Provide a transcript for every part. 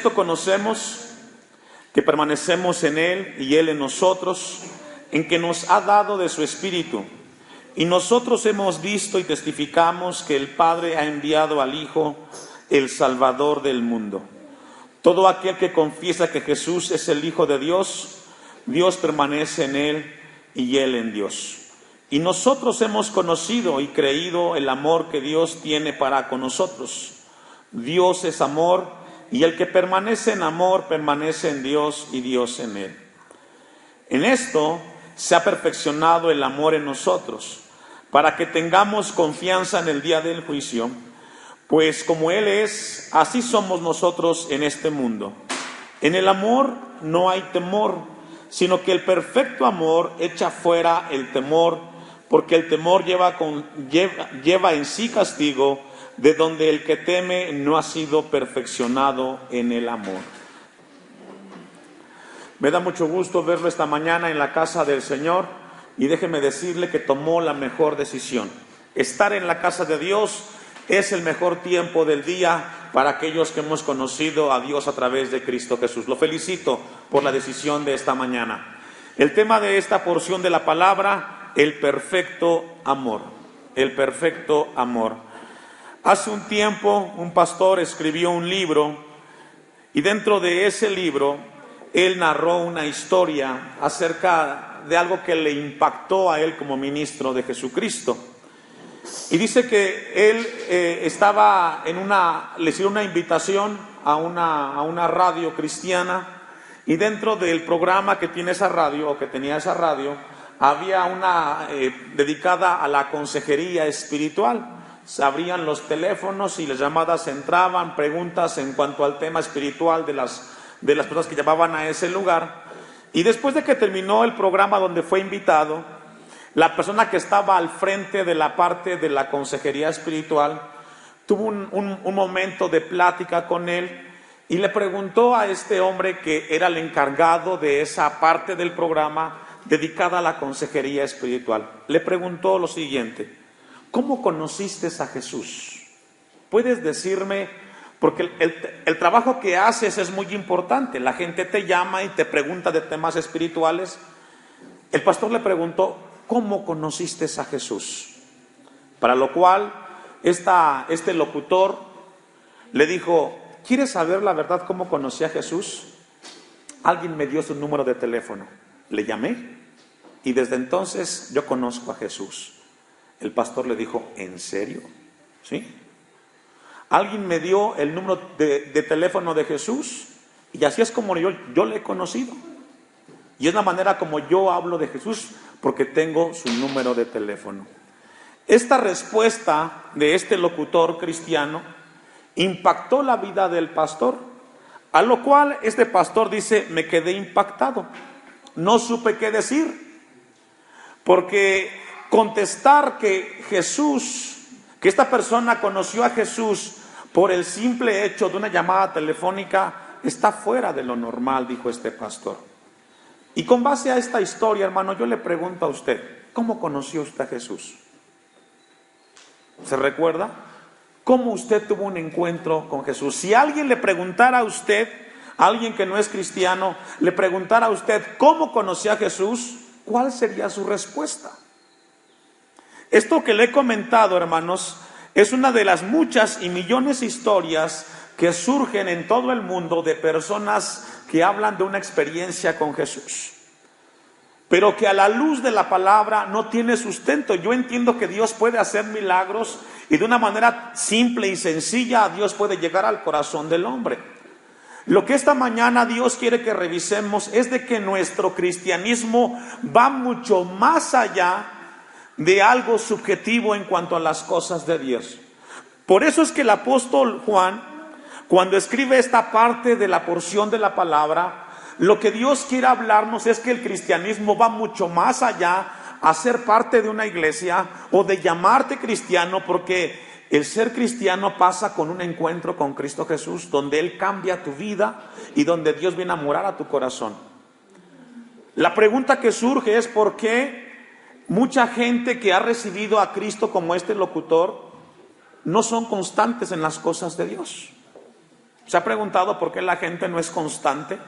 esto conocemos que permanecemos en Él y Él en nosotros, en que nos ha dado de su Espíritu. Y nosotros hemos visto y testificamos que el Padre ha enviado al Hijo, el Salvador del mundo. Todo aquel que confiesa que Jesús es el Hijo de Dios, Dios permanece en Él y Él en Dios. Y nosotros hemos conocido y creído el amor que Dios tiene para con nosotros. Dios es amor, y el que permanece en amor permanece en Dios y Dios en él. En esto se ha perfeccionado el amor en nosotros, para que tengamos confianza en el día del juicio, pues como Él es, así somos nosotros en este mundo. En el amor no hay temor, sino que el perfecto amor echa fuera el temor, porque el temor lleva en sí castigo, de donde el que teme no ha sido perfeccionado en el amor. Me da mucho gusto verlo esta mañana en la casa del Señor, y déjeme decirle que tomó la mejor decisión. Estar en la casa de Dios es el mejor tiempo del día para aquellos que hemos conocido a Dios a través de Cristo Jesús. Lo felicito por la decisión de esta mañana. El tema de esta porción de la palabra, el perfecto amor. El perfecto amor. Hace un tiempo un pastor escribió un libro, y dentro de ese libro él narró una historia acerca de algo que le impactó a él como ministro de Jesucristo. Y dice que él le hicieron una invitación a una radio cristiana, y dentro del programa que tiene esa radio, o que tenía esa radio, había una dedicada a la consejería espiritual. Se abrían los teléfonos y las llamadas entraban, preguntas en cuanto al tema espiritual de las personas que llamaban a ese lugar. Y después de que terminó el programa donde fue invitado, la persona que estaba al frente de la parte de la consejería espiritual tuvo un momento de plática con él, y le preguntó a este hombre, que era el encargado de esa parte del programa dedicada a la consejería espiritual, le preguntó lo siguiente: ¿cómo conociste a Jesús? ¿Puedes decirme? Porque el trabajo que haces es muy importante. La gente te llama y te pregunta de temas espirituales. El pastor le preguntó: ¿cómo conociste a Jesús? Para lo cual este locutor le dijo: ¿quieres saber la verdad cómo conocí a Jesús? Alguien me dio su número de teléfono, le llamé, y desde entonces yo conozco a Jesús. El pastor le dijo: ¿en serio? ¿Sí? Alguien me dio el número de teléfono de Jesús, y así es como yo le he conocido. Y es la manera como yo hablo de Jesús, porque tengo su número de teléfono. Esta respuesta de este locutor cristiano impactó la vida del pastor, a lo cual este pastor dice: me quedé impactado, no supe qué decir, porque contestar que esta persona conoció a Jesús por el simple hecho de una llamada telefónica está fuera de lo normal, dijo este pastor. Y con base a esta historia, hermano, yo le pregunto a usted: ¿cómo conoció usted a Jesús? ¿Se recuerda? ¿Cómo usted tuvo un encuentro con Jesús? Si alguien le preguntara a usted, alguien que no es cristiano, le preguntara a usted cómo conoció a Jesús, ¿cuál sería su respuesta? Esto que le he comentado, hermanos, es una de las muchas y millones de historias que surgen en todo el mundo de personas que hablan de una experiencia con Jesús, pero que a la luz de la palabra no tiene sustento. Yo entiendo que Dios puede hacer milagros, y de una manera simple y sencilla Dios puede llegar al corazón del hombre. Lo que esta mañana Dios quiere que revisemos es de que nuestro cristianismo va mucho más allá de algo subjetivo en cuanto a las cosas de Dios. Por eso es que el apóstol Juan, cuando escribe esta parte de la porción de la palabra, lo que Dios quiere hablarnos es que el cristianismo va mucho más allá a ser parte de una iglesia o de llamarte cristiano, porque el ser cristiano pasa con un encuentro con Cristo Jesús, donde Él cambia tu vida y donde Dios viene a morar a tu corazón. La pregunta que surge es: ¿por qué mucha gente que ha recibido a Cristo como este locutor no son constantes en las cosas de Dios? ¿Se ha preguntado por qué la gente no es constante?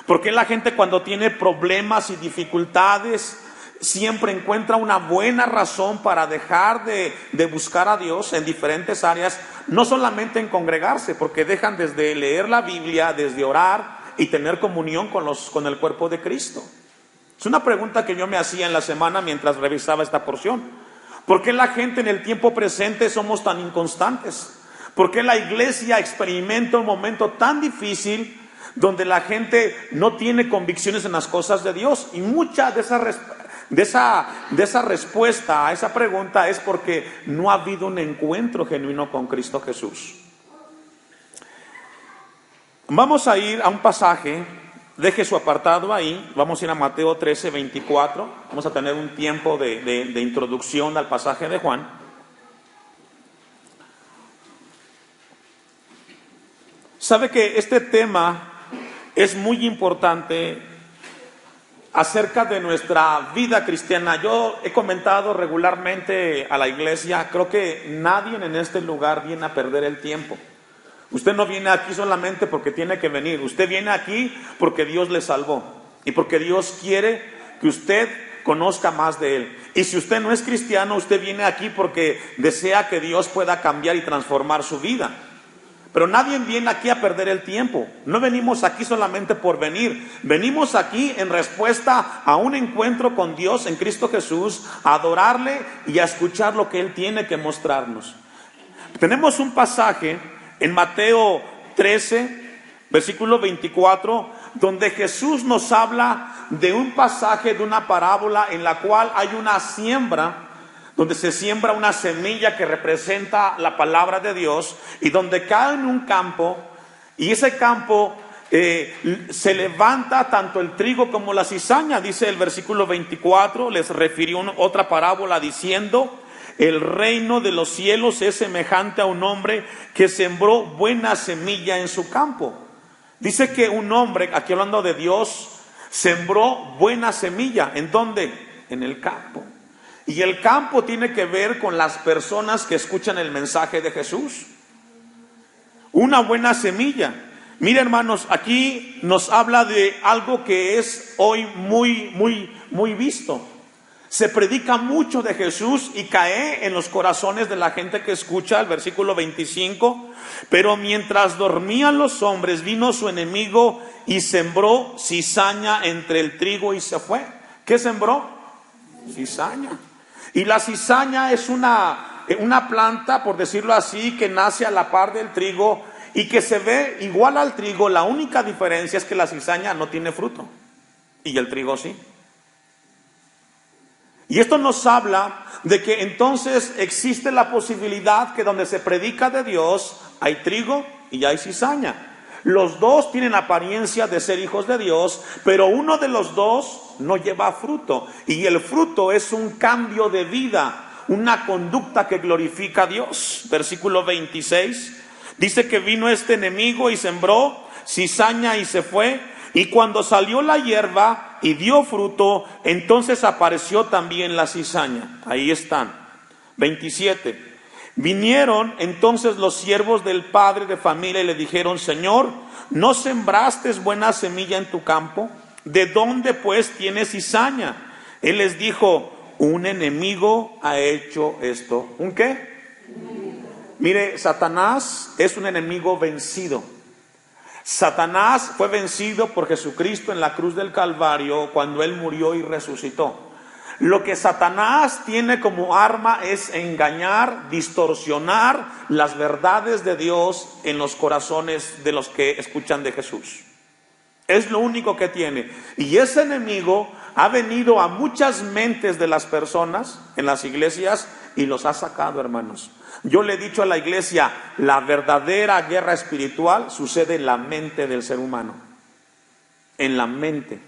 ¿Por qué la gente cuando tiene problemas y dificultades siempre encuentra una buena razón para dejar de buscar a Dios en diferentes áreas? No solamente en congregarse, porque dejan desde leer la Biblia, desde orar y tener comunión con el cuerpo de Cristo. Es una pregunta que yo me hacía en la semana mientras revisaba esta porción. ¿Por qué la gente en el tiempo presente somos tan inconstantes? ¿Por qué la iglesia experimenta un momento tan difícil donde la gente no tiene convicciones en las cosas de Dios? Y mucha de esa respuesta a esa pregunta es porque no ha habido un encuentro genuino con Cristo Jesús. Vamos a ir a un pasaje, deje su apartado ahí, vamos a ir a Mateo 13, 24, vamos a tener un tiempo de introducción al pasaje de Juan. Sabe que este tema es muy importante acerca de nuestra vida cristiana. Yo he comentado regularmente a la iglesia, creo que nadie en este lugar viene a perder el tiempo. Usted no viene aquí solamente porque tiene que venir, usted viene aquí porque Dios le salvó y porque Dios quiere que usted conozca más de Él. Y si usted no es cristiano, usted viene aquí porque desea que Dios pueda cambiar y transformar su vida. Pero nadie viene aquí a perder el tiempo. No venimos aquí solamente por venir. Venimos aquí en respuesta a un encuentro con Dios en Cristo Jesús, a adorarle y a escuchar lo que Él tiene que mostrarnos. Tenemos un pasaje en Mateo 13, versículo 24, donde Jesús nos habla de un pasaje, de una parábola en la cual hay una siembra, donde se siembra una semilla que representa la palabra de Dios y donde cae en un campo y ese campo se levanta tanto el trigo como la cizaña. Dice el versículo 24, les refirió otra parábola diciendo: el reino de los cielos es semejante a un hombre que sembró buena semilla en su campo. Dice que un hombre, aquí hablando de Dios, sembró buena semilla. ¿En dónde? En el campo. Y el campo tiene que ver con las personas que escuchan el mensaje de Jesús. Una buena semilla. Mira, hermanos, aquí nos habla de algo que es hoy muy visto. Se predica mucho de Jesús y cae en los corazones de la gente que escucha. El versículo 25, pero mientras dormían los hombres, vino su enemigo y sembró cizaña entre el trigo y se fue. ¿Qué sembró? Cizaña. Y la cizaña es una planta, por decirlo así, que nace a la par del trigo y que se ve igual al trigo. La única diferencia es que la cizaña no tiene fruto y el trigo sí. Y esto nos habla de que entonces existe la posibilidad que donde se predica de Dios hay trigo y hay cizaña. Los dos tienen apariencia de ser hijos de Dios, pero uno de los dos no lleva fruto. Y el fruto es un cambio de vida, una conducta que glorifica a Dios. Versículo 26, dice que vino este enemigo y sembró cizaña y se fue. Y cuando salió la hierba y dio fruto, entonces apareció también la cizaña. Ahí están. 27. Vinieron entonces los siervos del padre de familia y le dijeron: Señor, ¿no sembraste buena semilla en tu campo? ¿De dónde pues tienes cizaña? Él les dijo: un enemigo ha hecho esto. ¿Un qué? Mire, Satanás es un enemigo vencido. Satanás fue vencido por Jesucristo en la cruz del Calvario cuando Él murió y resucitó. Lo que Satanás tiene como arma es engañar, distorsionar las verdades de Dios en los corazones de los que escuchan de Jesús. Es lo único que tiene. Y ese enemigo ha venido a muchas mentes de las personas en las iglesias y los ha sacado, hermanos. Yo le he dicho a la iglesia, la verdadera guerra espiritual sucede en la mente del ser humano. En la mente.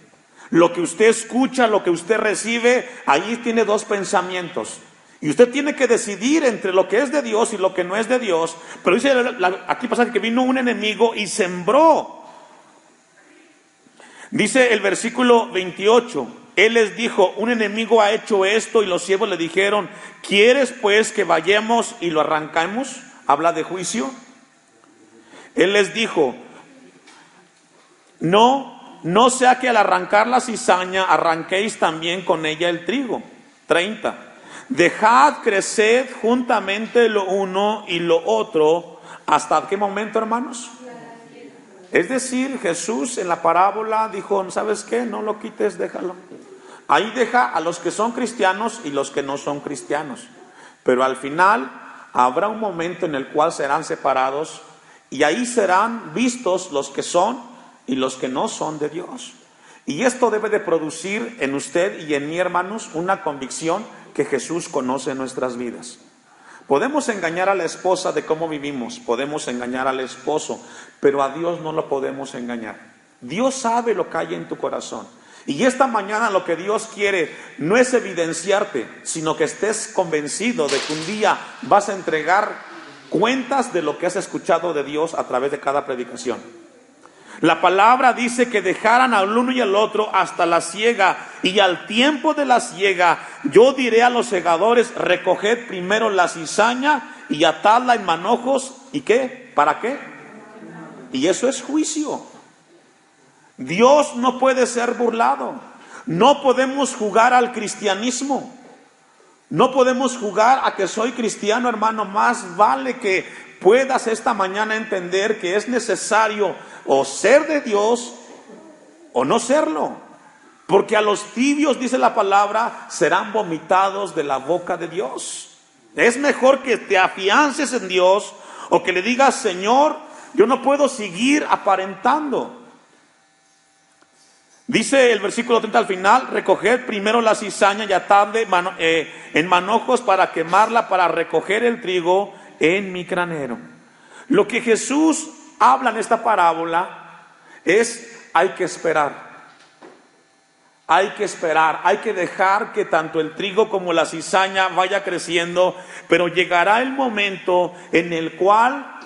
Lo que usted escucha, lo que usted recibe, ahí tiene dos pensamientos. Y usted tiene que decidir entre lo que es de Dios y lo que no es de Dios. Pero dice aquí pasa que vino un enemigo y sembró. Dice el versículo 28, Él les dijo: un enemigo ha hecho esto. Y los siervos le dijeron: ¿quieres pues que vayamos y lo arrancamos? Habla de juicio. Él les dijo, no sea que al arrancar la cizaña arranquéis también con ella el trigo. 30. Dejad crecer juntamente lo uno y lo otro. ¿Hasta qué momento, hermanos? Es decir, Jesús en la parábola dijo, ¿sabes qué? No lo quites, déjalo. Ahí deja a los que son cristianos y los que no son cristianos. Pero al final habrá un momento en el cual serán separados y ahí serán vistos los que son y los que no son de Dios. Y esto debe de producir en usted y en mí, hermanos, una convicción que Jesús conoce nuestras vidas. Podemos engañar a la esposa de cómo vivimos, podemos engañar al esposo, pero a Dios no lo podemos engañar. Dios sabe lo que hay en tu corazón. Y esta mañana lo que Dios quiere no es evidenciarte, sino que estés convencido de que un día vas a entregar cuentas de lo que has escuchado de Dios a través de cada predicación. La palabra dice que dejaran al uno y al otro hasta la siega, y al tiempo de la siega yo diré a los segadores, recoged primero la cizaña y atadla en manojos. ¿Y qué? ¿Para qué? Y eso es juicio. Dios no puede ser burlado. No podemos jugar al cristianismo. No podemos jugar a que soy cristiano, hermano. Más vale que puedas esta mañana entender que es necesario o ser de Dios o no serlo. Porque a los tibios, dice la palabra, serán vomitados de la boca de Dios. Es mejor que te afiances en Dios o que le digas, Señor, yo no puedo seguir aparentando. Dice el versículo 30 al final, recoged primero la cizaña y atadle en manojos para quemarla, para recoger el trigo en mi granero. Lo que Jesús habla en esta parábola es, hay que esperar. Hay que esperar, hay que dejar que tanto el trigo como la cizaña vaya creciendo, pero llegará el momento en el cual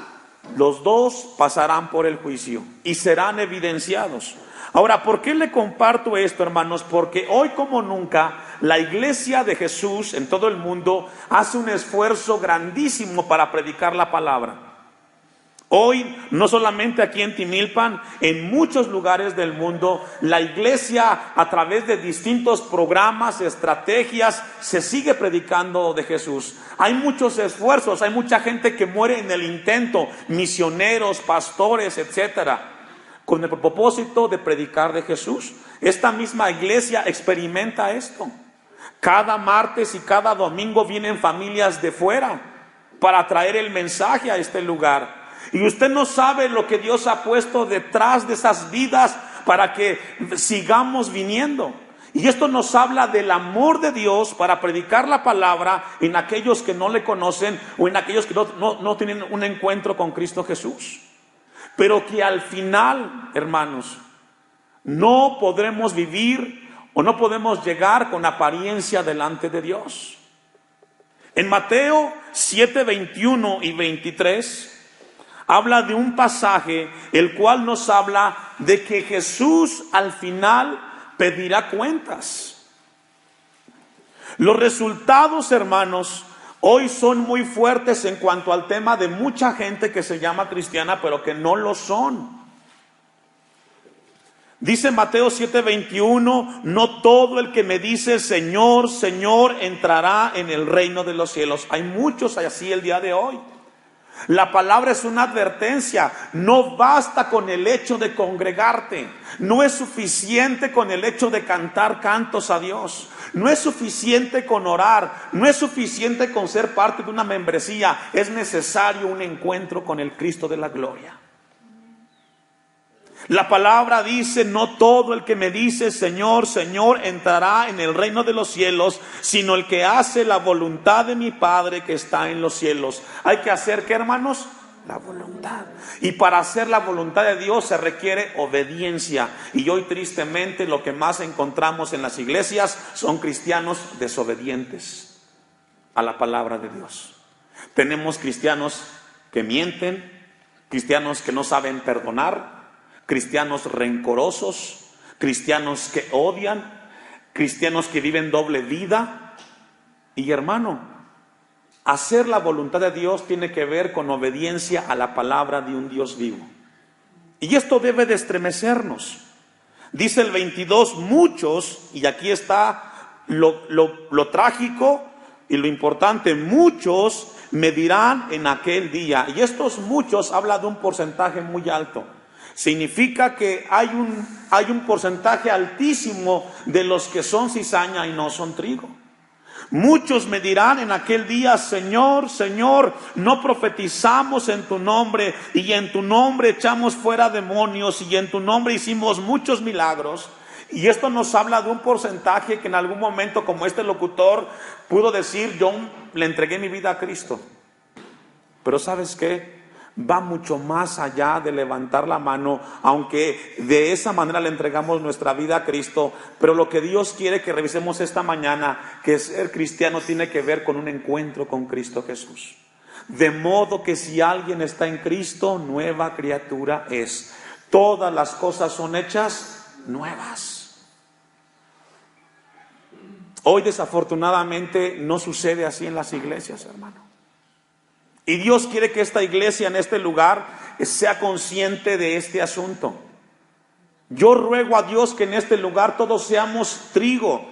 los dos pasarán por el juicio y serán evidenciados. Ahora, ¿por qué le comparto esto, hermanos? Porque hoy como nunca la iglesia de Jesús en todo el mundo hace un esfuerzo grandísimo para predicar la palabra. Hoy, no solamente aquí en Timilpan, en muchos lugares del mundo, la iglesia a través de distintos programas, estrategias, se sigue predicando de Jesús. Hay muchos esfuerzos, hay mucha gente que muere en el intento, misioneros, pastores, etcétera, con el propósito de predicar de Jesús. Esta misma iglesia experimenta esto. Cada martes y cada domingo vienen familias de fuera para traer el mensaje a este lugar. Y usted no sabe lo que Dios ha puesto detrás de esas vidas para que sigamos viniendo. Y esto nos habla del amor de Dios para predicar la palabra en aquellos que no le conocen o en aquellos que no tienen un encuentro con Cristo Jesús. Pero que al final, hermanos, no podremos vivir o no podemos llegar con apariencia delante de Dios. En Mateo 7, 21 y 23 habla de un pasaje el cual nos habla de que Jesús al final pedirá cuentas. Los resultados, hermanos, hoy son muy fuertes en cuanto al tema de mucha gente que se llama cristiana pero que no lo son. Dice Mateo 7:21, no todo el que me dice Señor, Señor entrará en el reino de los cielos. Hay muchos así el día de hoy. La palabra es una advertencia. No basta con el hecho de congregarte. No es suficiente con el hecho de cantar cantos a Dios. No es suficiente con orar. No es suficiente con ser parte de una membresía. Es necesario un encuentro con el Cristo de la gloria. La palabra dice, no todo el que me dice Señor, Señor entrará en el reino de los cielos, sino el que hace la voluntad de mi Padre que está en los cielos. Hay que hacer, ¿qué, hermanos? La voluntad. Y para hacer la voluntad de Dios se requiere obediencia. Y hoy tristemente lo que más encontramos en las iglesias son cristianos desobedientes a la palabra de Dios. Tenemos cristianos que mienten, cristianos que no saben perdonar, cristianos rencorosos, cristianos que odian, cristianos que viven doble vida. Y hermano, Hacer la voluntad de Dios tiene que ver con obediencia a la palabra de un Dios vivo. Y esto debe de estremecernos. Dice el 22, muchos, y aquí está lo trágico y lo importante, muchos me dirán en aquel día. Y estos muchos habla de un porcentaje muy alto. Significa que hay un porcentaje altísimo de los que son cizaña y no son trigo. Muchos me dirán en aquel día, Señor, Señor, no profetizamos en tu nombre, y en tu nombre echamos fuera demonios, y en tu nombre hicimos muchos milagros. Y esto nos habla de un porcentaje que en algún momento, como este locutor pudo decir, yo le entregué mi vida a Cristo. Pero ¿sabes qué? Va mucho más allá de levantar la mano, aunque de esa manera le entregamos nuestra vida a Cristo. Pero lo que Dios quiere que revisemos esta mañana, que ser cristiano tiene que ver con un encuentro con Cristo Jesús. De modo que si alguien está en Cristo, nueva criatura es. Todas las cosas son hechas nuevas. Hoy desafortunadamente no sucede así en las iglesias, hermano. Y Dios quiere que esta iglesia en este lugar sea consciente de este asunto. Yo ruego a Dios que en este lugar todos seamos trigo,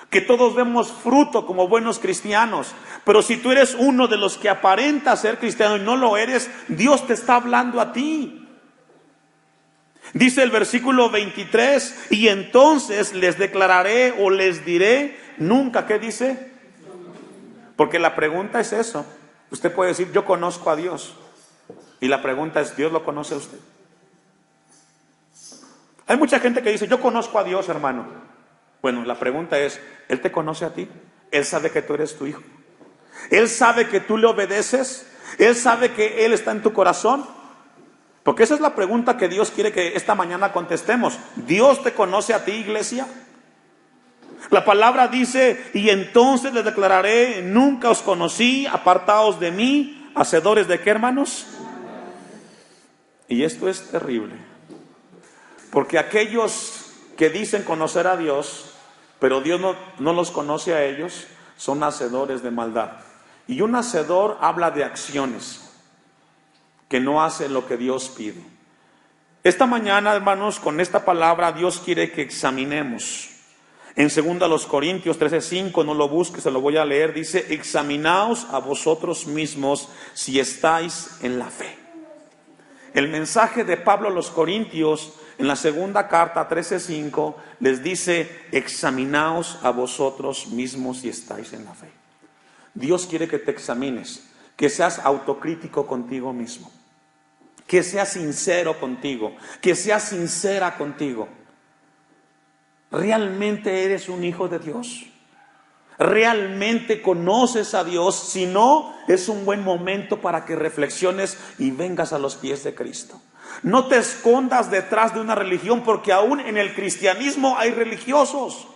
que todos demos fruto como buenos cristianos. Pero si tú eres uno de los que aparenta ser cristiano y no lo eres, Dios te está hablando a ti. Dice el versículo 23, y entonces les declararé o les diré, nunca, ¿qué dice? Porque la pregunta es eso. Usted puede decir, yo conozco a Dios. Y la pregunta es, ¿Dios lo conoce a usted? Hay mucha gente que dice, yo conozco a Dios, hermano. Bueno, la pregunta es, ¿Él te conoce a ti? ¿Él sabe que tú eres tu hijo? ¿Él sabe que tú le obedeces? ¿Él sabe que Él está en tu corazón? Porque esa es la pregunta que Dios quiere que esta mañana contestemos. ¿Dios te conoce a ti, iglesia? La palabra dice, y entonces les declararé, nunca os conocí, apartaos de mí, hacedores de qué, hermanos. Y esto es terrible, porque aquellos que dicen conocer a Dios, pero Dios no los conoce a ellos, son hacedores de maldad. Y un hacedor habla de acciones, que no hace lo que Dios pide. Esta mañana, hermanos, con esta palabra Dios quiere que examinemos. En 2 Corintios 13:5, no lo busques, se lo voy a leer, dice, examinaos a vosotros mismos si estáis en la fe. El mensaje de Pablo a los Corintios en la segunda carta 13:5 les dice, examinaos a vosotros mismos si estáis en la fe. Dios quiere que te examines, que seas autocrítico contigo mismo, que seas sincero contigo, que seas sincera contigo. ¿Realmente eres un hijo de Dios? ¿Realmente conoces a Dios? Si no, es un buen momento para que reflexiones y vengas a los pies de Cristo. No te escondas detrás de una religión, porque aún en el cristianismo hay religiosos.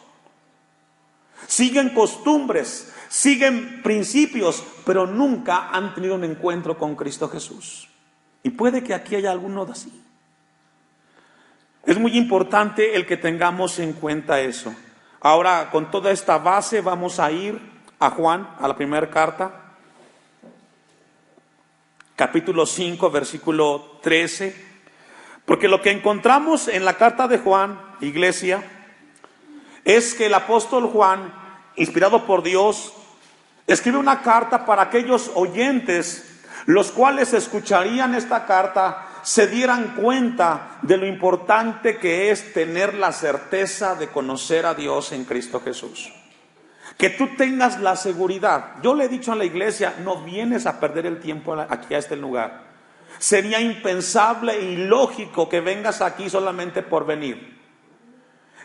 Siguen costumbres, siguen principios, pero nunca han tenido un encuentro con Cristo Jesús. Y puede que aquí haya alguno de así. Es muy importante el que tengamos en cuenta eso. Ahora, con toda esta base, vamos a ir a Juan, a la primera carta, capítulo 5, versículo 13. Porque lo que encontramos en la carta de Juan, iglesia, es que el apóstol Juan, inspirado por Dios, escribe una carta para aquellos oyentes, los cuales escucharían esta carta, se dieran cuenta de lo importante que es tener la certeza de conocer a Dios en Cristo Jesús. Que tú tengas la seguridad. Yo le he dicho a la iglesia, no vienes a perder el tiempo aquí a este lugar. Sería impensable y ilógico que vengas aquí solamente por venir.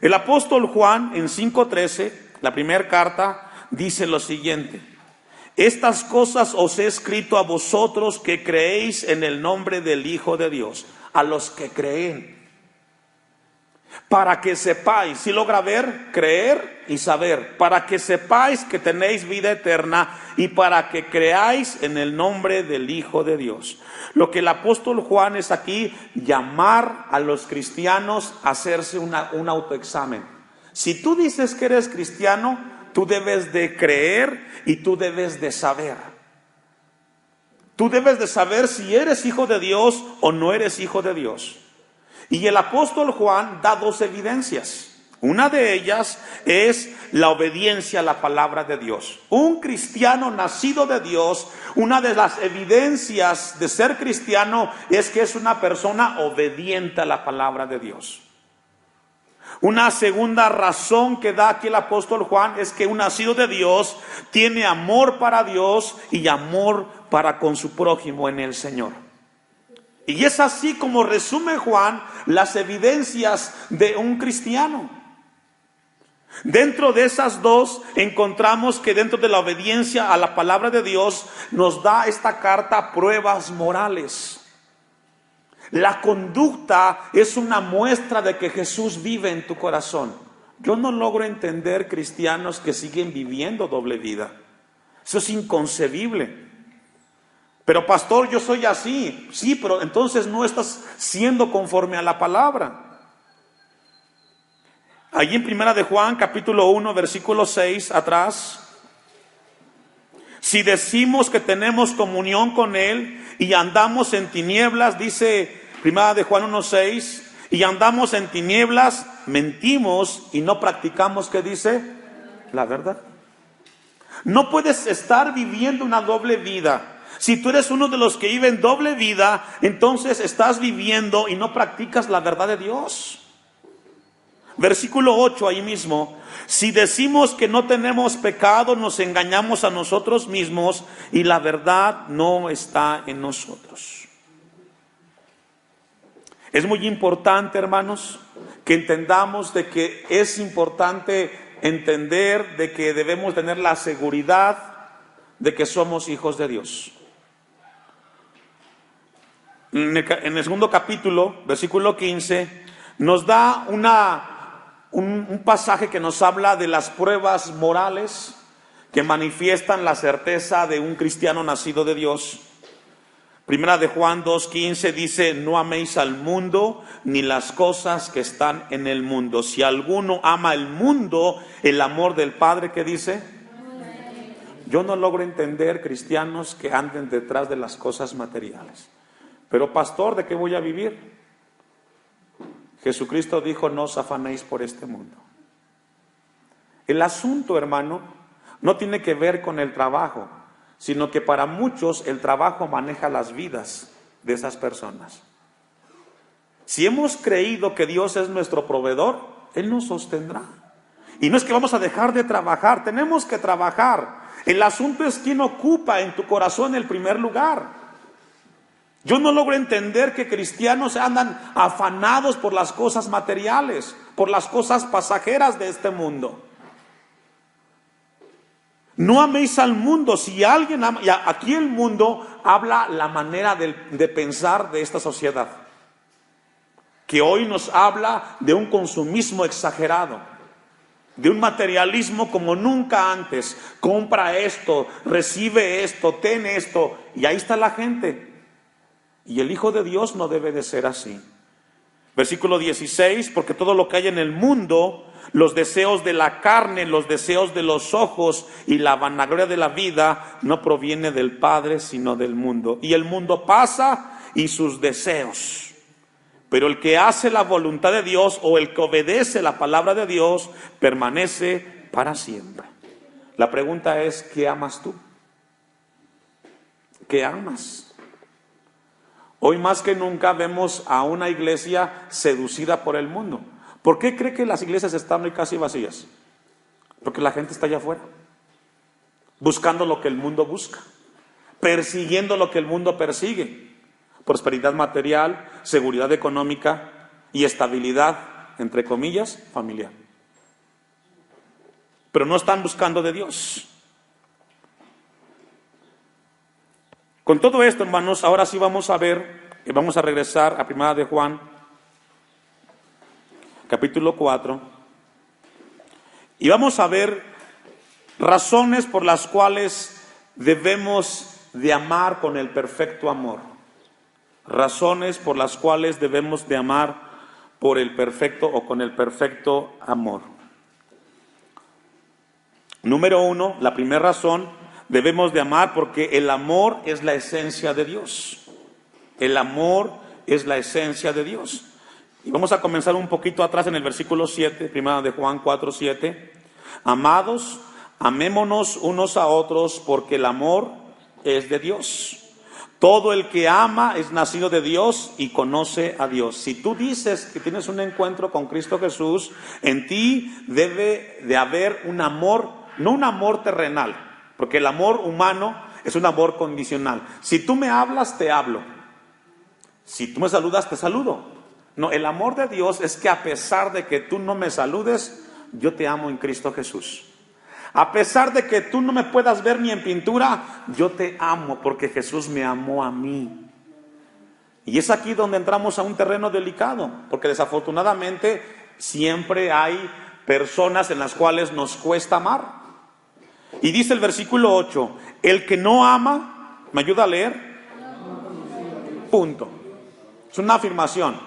El apóstol Juan en 5:13, la primera carta, dice lo siguiente: estas cosas os he escrito a vosotros que creéis en el nombre del Hijo de Dios, a los que creen, para que sepáis, si logra ver, creer y saber, para que sepáis que tenéis vida eterna y para que creáis en el nombre del Hijo de Dios. Lo que el apóstol Juan es aquí, llamar a los cristianos a hacerse un autoexamen. Si tú dices que eres cristiano, tú debes de creer y tú debes de saber. Tú debes de saber si eres hijo de Dios o no eres hijo de Dios. Y el apóstol Juan da dos evidencias. Una de ellas es la obediencia a la palabra de Dios. Un cristiano nacido de Dios, una de las evidencias de ser cristiano es que es una persona obediente a la palabra de Dios. Una segunda razón que da aquí el apóstol Juan es que un nacido de Dios tiene amor para Dios y amor para con su prójimo en el Señor. Y es así como resume Juan las evidencias de un cristiano. Dentro de esas dos encontramos que dentro de la obediencia a la palabra de Dios nos da esta carta pruebas morales. La conducta es una muestra de que Jesús vive en tu corazón. Yo no logro entender cristianos que siguen viviendo doble vida. Eso es inconcebible. Pero pastor, yo soy así. Sí, pero entonces no estás siendo conforme a la palabra. Allí en Primera de Juan, capítulo 1, versículo 6, atrás. Si decimos que tenemos comunión con Él y andamos en tinieblas, dice Primera de Juan 1, 6, y andamos en tinieblas, mentimos y no practicamos, ¿qué dice? La verdad. No puedes estar viviendo una doble vida. Si tú eres uno de los que viven doble vida, entonces estás viviendo y no practicas la verdad de Dios. Versículo 8 ahí mismo. Si decimos que no tenemos pecado, nos engañamos a nosotros mismos y la verdad no está en nosotros. Es muy importante, hermanos, que entendamos de que es importante entender de que debemos tener la seguridad de que somos hijos de Dios. En el segundo capítulo, versículo 15, nos da un pasaje que nos habla de las pruebas morales que manifiestan la certeza de un cristiano nacido de Dios. Primera de Juan 2:15 dice: no améis al mundo ni las cosas que están en el mundo. Si alguno ama el mundo, el amor del Padre, ¿qué dice? Yo no logro entender cristianos que anden detrás de las cosas materiales. Pero pastor, ¿de qué voy a vivir? Jesucristo dijo: no os afanéis por este mundo. El asunto, hermano, no tiene que ver con el trabajo, sino que para muchos el trabajo maneja las vidas de esas personas. Si hemos creído que Dios es nuestro proveedor, Él nos sostendrá. Y no es que vamos a dejar de trabajar, tenemos que trabajar. El asunto es quién ocupa en tu corazón el primer lugar. Yo no logro entender que cristianos andan afanados por las cosas materiales, por las cosas pasajeras de este mundo. No améis al mundo. Si alguien ama, y aquí el mundo habla la manera de pensar de esta sociedad, que hoy nos habla de un consumismo exagerado, de un materialismo como nunca antes. Compra esto, recibe esto, ten esto, y ahí está la gente. Y el Hijo de Dios no debe de ser así. Versículo 16, porque todo lo que hay en el mundo, los deseos de la carne, los deseos de los ojos y la vanagloria de la vida, no proviene del Padre, sino del mundo. Y el mundo pasa y sus deseos. Pero el que hace la voluntad de Dios o el que obedece la palabra de Dios, permanece para siempre. La pregunta es, ¿qué amas tú? ¿Qué amas? Hoy más que nunca vemos a una iglesia seducida por el mundo. ¿Por qué cree que las iglesias están hoy casi vacías? Porque la gente está allá afuera, buscando lo que el mundo busca, persiguiendo lo que el mundo persigue: prosperidad material, seguridad económica y estabilidad, entre comillas, familiar. Pero no están buscando de Dios. Con todo esto, hermanos, ahora sí vamos a ver, y vamos a regresar a Primera de Juan, capítulo 4, y vamos a ver razones por las cuales debemos de amar con el perfecto amor. Razones por las cuales debemos de amar por el perfecto o con el perfecto amor. Número 1, la primera razón: Debemos de amar porque el amor es la esencia de Dios. El amor es la esencia de Dios. Y vamos a comenzar un poquito atrás en el versículo 7, primera de Juan 4, 7. Amados, amémonos unos a otros porque el amor es de Dios. Todo el que ama es nacido de Dios y conoce a Dios. Si tú dices que tienes un encuentro con Cristo Jesús, en ti debe de haber un amor, no un amor terrenal, porque el amor humano es un amor condicional. Si tú me hablas, te hablo. Si tú me saludas, te saludo. No, el amor de Dios es que a pesar de que tú no me saludes, yo te amo en Cristo Jesús. A pesar de que tú no me puedas ver ni en pintura, yo te amo porque Jesús me amó a mí. Y es aquí donde entramos a un terreno delicado, porque desafortunadamente siempre hay personas en las cuales nos cuesta amar. Y dice el versículo 8, el que no ama, ¿me ayuda a leer? Punto. Es una afirmación.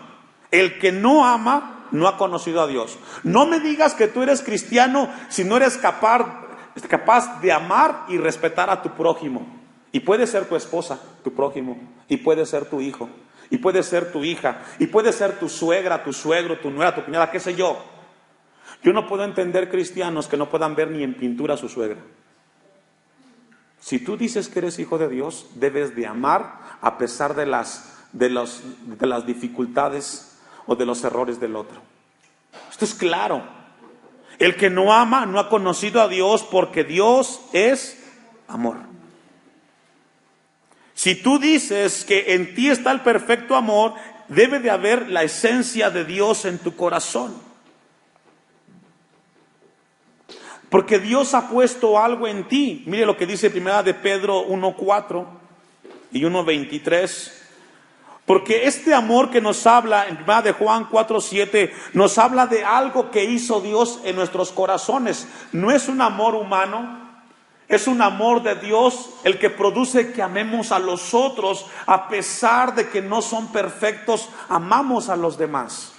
El que no ama no ha conocido a Dios. No me digas que tú eres cristiano si no eres capaz de amar y respetar a tu prójimo. Y puede ser tu esposa, tu prójimo. Y puede ser tu hijo. Y puede ser tu hija. Y puede ser tu suegra, tu suegro, tu nuera, tu cuñada, qué sé yo. Yo no puedo entender cristianos que no puedan ver ni en pintura a su suegra. Si tú dices que eres hijo de Dios, debes de amar a pesar de las dificultades o de los errores del otro. Esto es claro. El que no ama no ha conocido a Dios porque Dios es amor. Si tú dices que en ti está el perfecto amor, debe de haber la esencia de Dios en tu corazón. Porque Dios ha puesto algo en ti. Mire lo que dice primera de Pedro 1:4 y 1:23. Porque este amor que nos habla en primera de Juan 4:7 nos habla de algo que hizo Dios en nuestros corazones. No es un amor humano, es un amor de Dios el que produce que amemos a los otros. A pesar de que no son perfectos, amamos a los demás.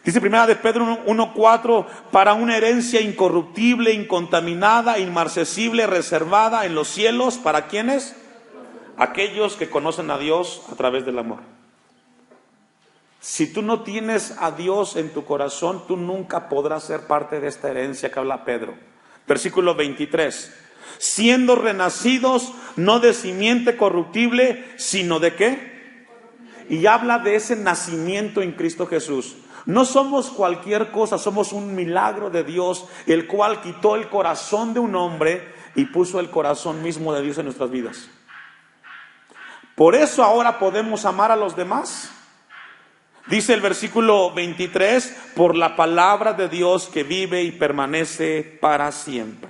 Dice primera de Pedro 1:4, para una herencia incorruptible, incontaminada, inmarcesible, reservada en los cielos. ¿Para quiénes? Aquellos que conocen a Dios a través del amor. Si tú no tienes a Dios en tu corazón, tú nunca podrás ser parte de esta herencia que habla Pedro. Versículo 23. Siendo renacidos no de simiente corruptible, sino de ¿qué? Y habla de ese nacimiento en Cristo Jesús. No somos cualquier cosa, somos un milagro de Dios, el cual quitó el corazón de un hombre y puso el corazón mismo de Dios en nuestras vidas. Por eso ahora podemos amar a los demás. Dice el versículo 23, por la palabra de Dios que vive y permanece para siempre.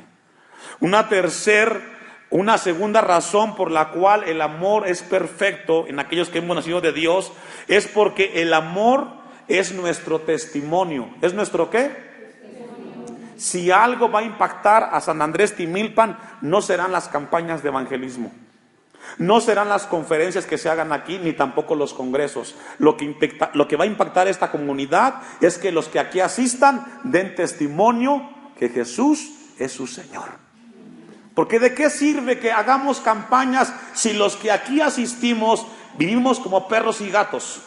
Una segunda razón por la cual el amor es perfecto en aquellos que hemos nacido de Dios, es porque el amor es nuestro testimonio. ¿Es nuestro qué? Si algo va a impactar a San Andrés Timilpan, no serán las campañas de evangelismo. No serán las conferencias que se hagan aquí, ni tampoco los congresos. Lo que va a impactar esta comunidad es que los que aquí asistan den testimonio que Jesús es su Señor. Porque ¿de qué sirve que hagamos campañas si los que aquí asistimos vivimos como perros y gatos?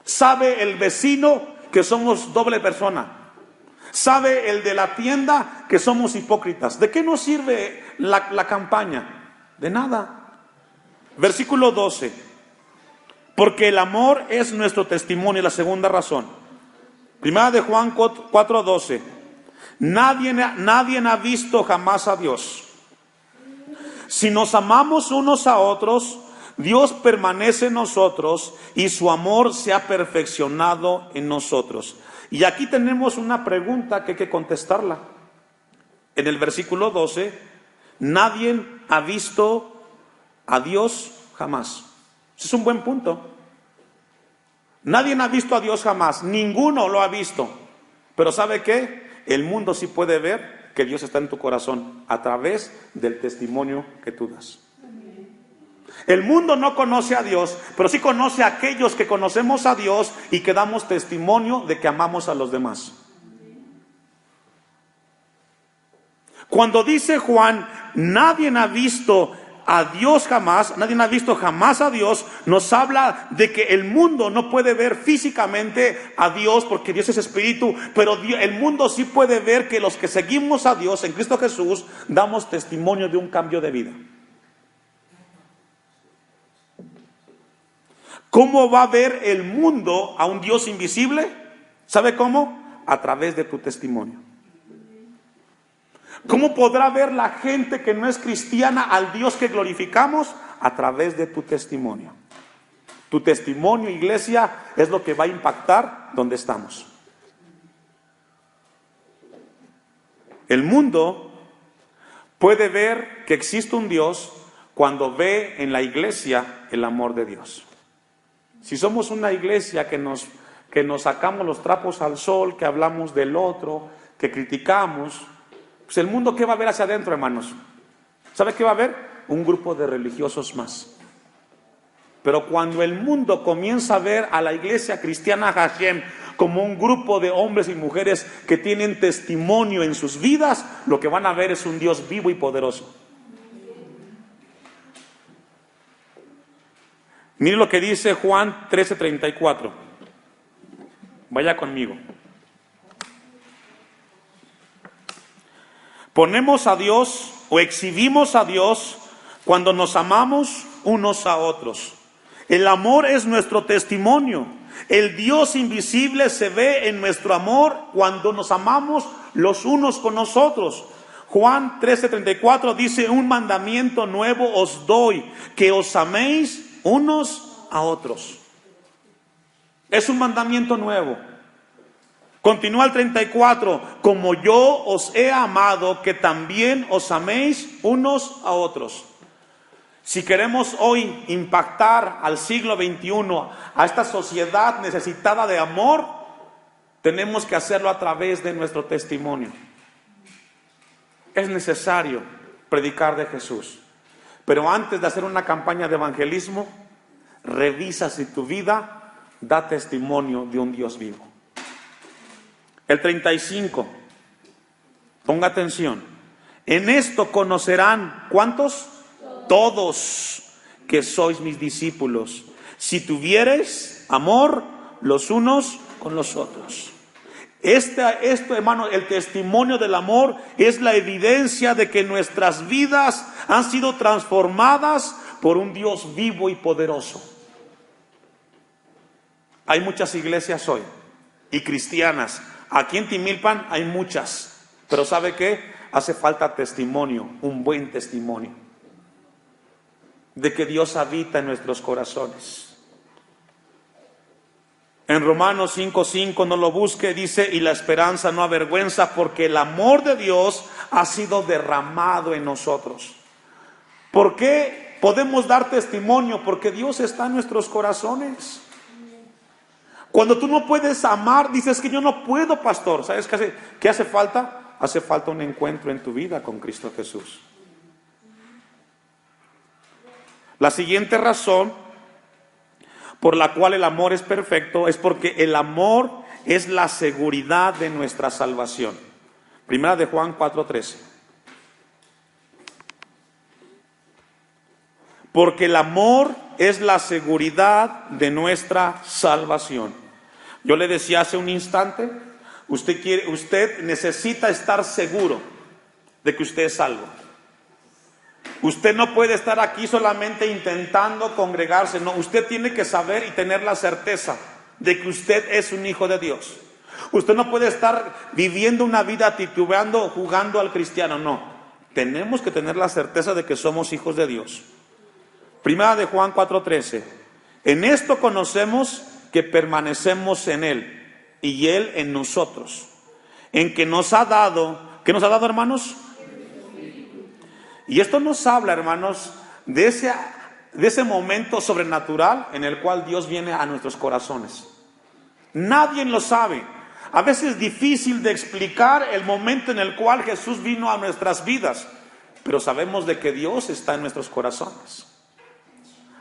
Sabe el vecino que somos doble persona. Sabe el de la tienda que somos hipócritas. ¿De qué nos sirve la campaña? De nada. Versículo 12. Porque el amor es nuestro testimonio, la segunda razón. Primera de Juan 4:12. Nadie ha visto jamás a Dios. Si nos amamos unos a otros, Dios permanece en nosotros y su amor se ha perfeccionado en nosotros. Y aquí tenemos una pregunta que hay que contestarla. En el versículo 12, nadie ha visto a Dios jamás. Ese es un buen punto. Nadie ha visto a Dios jamás. Ninguno lo ha visto. Pero ¿sabe qué? El mundo sí puede ver que Dios está en tu corazón a través del testimonio que tú das. El mundo no conoce a Dios, pero sí conoce a aquellos que conocemos a Dios y que damos testimonio de que amamos a los demás. Cuando dice Juan, nadie ha visto a Dios jamás, nadie ha visto jamás a Dios, nos habla de que el mundo no puede ver físicamente a Dios porque Dios es espíritu, pero el mundo sí puede ver que los que seguimos a Dios en Cristo Jesús damos testimonio de un cambio de vida. ¿Cómo va a ver el mundo a un Dios invisible? ¿Sabe cómo? A través de tu testimonio. ¿Cómo podrá ver la gente que no es cristiana al Dios que glorificamos? A través de tu testimonio. Tu testimonio, iglesia, es lo que va a impactar donde estamos. El mundo puede ver que existe un Dios cuando ve en la iglesia el amor de Dios. Si somos una iglesia que nos sacamos los trapos al sol, que hablamos del otro, que criticamos, pues el mundo, ¿qué va a ver hacia adentro, hermanos? ¿Sabe qué va a ver? Un grupo de religiosos más. Pero cuando el mundo comienza a ver a la iglesia cristiana Hashem como un grupo de hombres y mujeres que tienen testimonio en sus vidas, lo que van a ver es un Dios vivo y poderoso. Mire lo que dice Juan 13:34. Vaya conmigo. Ponemos a Dios o exhibimos a Dios cuando nos amamos unos a otros. El amor es nuestro testimonio. El Dios invisible se ve en nuestro amor cuando nos amamos los unos con nosotros. Juan 13:34 dice: un mandamiento nuevo os doy, que os améis unos a otros. Es un mandamiento nuevo. Continúa el 34, como yo os he amado, que también os améis unos a otros. Si queremos hoy impactar al siglo XXI, a esta sociedad necesitada de amor, tenemos que hacerlo a través de nuestro testimonio. Es necesario predicar de Jesús. Pero antes de hacer una campaña de evangelismo, revisa si tu vida da testimonio de un Dios vivo. El 35, ponga atención. En esto conocerán, ¿cuántos? Todos que sois mis discípulos, si tuviereis amor los unos con los otros. Esto, hermano, el testimonio del amor es la evidencia de que nuestras vidas han sido transformadas por un Dios vivo y poderoso. Hay muchas iglesias hoy y cristianas. Aquí en Timilpan hay muchas, pero ¿sabe qué? Hace falta testimonio, un buen testimonio, de que Dios habita en nuestros corazones. En Romanos 5:5, no lo busque, dice: y la esperanza no avergüenza, porque el amor de Dios ha sido derramado en nosotros. ¿Por qué podemos dar testimonio? Porque Dios está en nuestros corazones. Cuando tú no puedes amar, dices que yo no puedo, pastor. ¿Sabes qué hace falta? Hace falta un encuentro en tu vida con Cristo Jesús. La siguiente razón por la cual el amor es perfecto es porque el amor es la seguridad de nuestra salvación. Primera de Juan 4:13. Porque el amor es la seguridad de nuestra salvación. Yo le decía hace un instante, usted necesita estar seguro de que usted es salvo. Usted no puede estar aquí solamente intentando congregarse, no, usted tiene que saber y tener la certeza de que usted es un hijo de Dios. Usted no puede estar viviendo una vida titubeando, jugando al cristiano, no. Tenemos que tener la certeza de que somos hijos de Dios. Primera de Juan 4:13. En esto conocemos que permanecemos en Él y Él en nosotros, en que nos ha dado, ¿qué nos ha dado, hermanos? Y esto nos habla, hermanos, de ese momento sobrenatural en el cual Dios viene a nuestros corazones. Nadie lo sabe. A veces es difícil de explicar el momento en el cual Jesús vino a nuestras vidas, pero sabemos de que Dios está en nuestros corazones.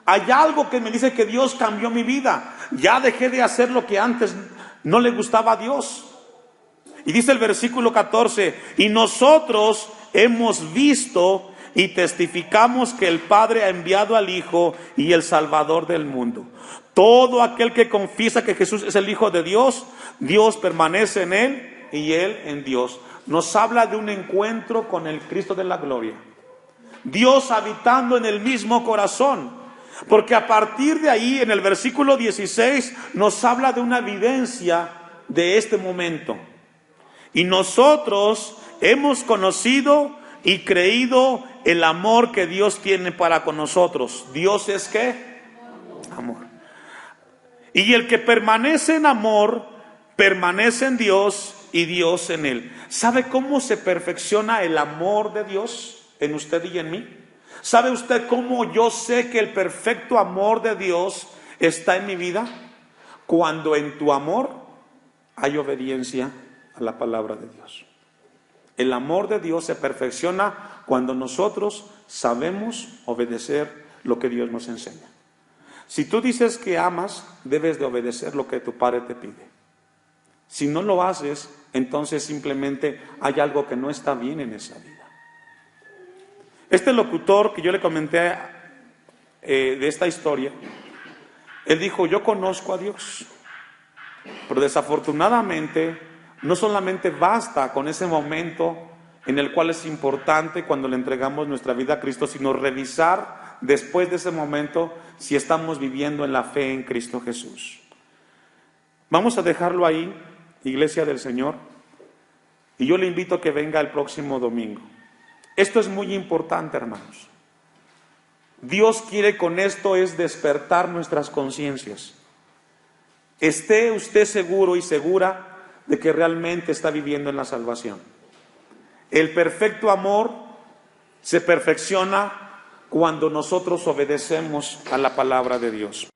Hay algo que me dice que Dios cambió mi vida. Ya dejé de hacer lo que antes no le gustaba a Dios. Y dice el versículo 14, y nosotros hemos visto y testificamos que el Padre ha enviado al Hijo y el Salvador del mundo. Todo aquel que confiesa que Jesús es el Hijo de Dios, Dios permanece en él y él en Dios. Nos habla de un encuentro con el Cristo de la gloria. Dios habitando en el mismo corazón. Porque a partir de ahí, en el versículo 16, nos habla de una evidencia de este momento. Y nosotros hemos conocido y creído el amor que Dios tiene para con nosotros. ¿Dios es qué? Amor. Y el que permanece en amor, permanece en Dios y Dios en él. ¿Sabe cómo se perfecciona el amor de Dios en usted y en mí? ¿Sabe usted cómo yo sé que el perfecto amor de Dios está en mi vida? Cuando en tu amor hay obediencia a la palabra de Dios. El amor de Dios se perfecciona cuando nosotros sabemos obedecer lo que Dios nos enseña. Si tú dices que amas, debes de obedecer lo que tu Padre te pide. Si no lo haces, entonces simplemente hay algo que no está bien en esa vida. Este locutor que yo le comenté de esta historia, él dijo: yo conozco a Dios, pero desafortunadamente no solamente basta con ese momento en el cual es importante cuando le entregamos nuestra vida a Cristo, sino revisar después de ese momento si estamos viviendo en la fe en Cristo Jesús. Vamos a dejarlo ahí, Iglesia del Señor, y yo le invito a que venga el próximo domingo. Esto es muy importante, hermanos. Dios quiere con esto es despertar nuestras conciencias. Esté usted seguro y segura de que realmente está viviendo en la salvación. El perfecto amor se perfecciona cuando nosotros obedecemos a la palabra de Dios.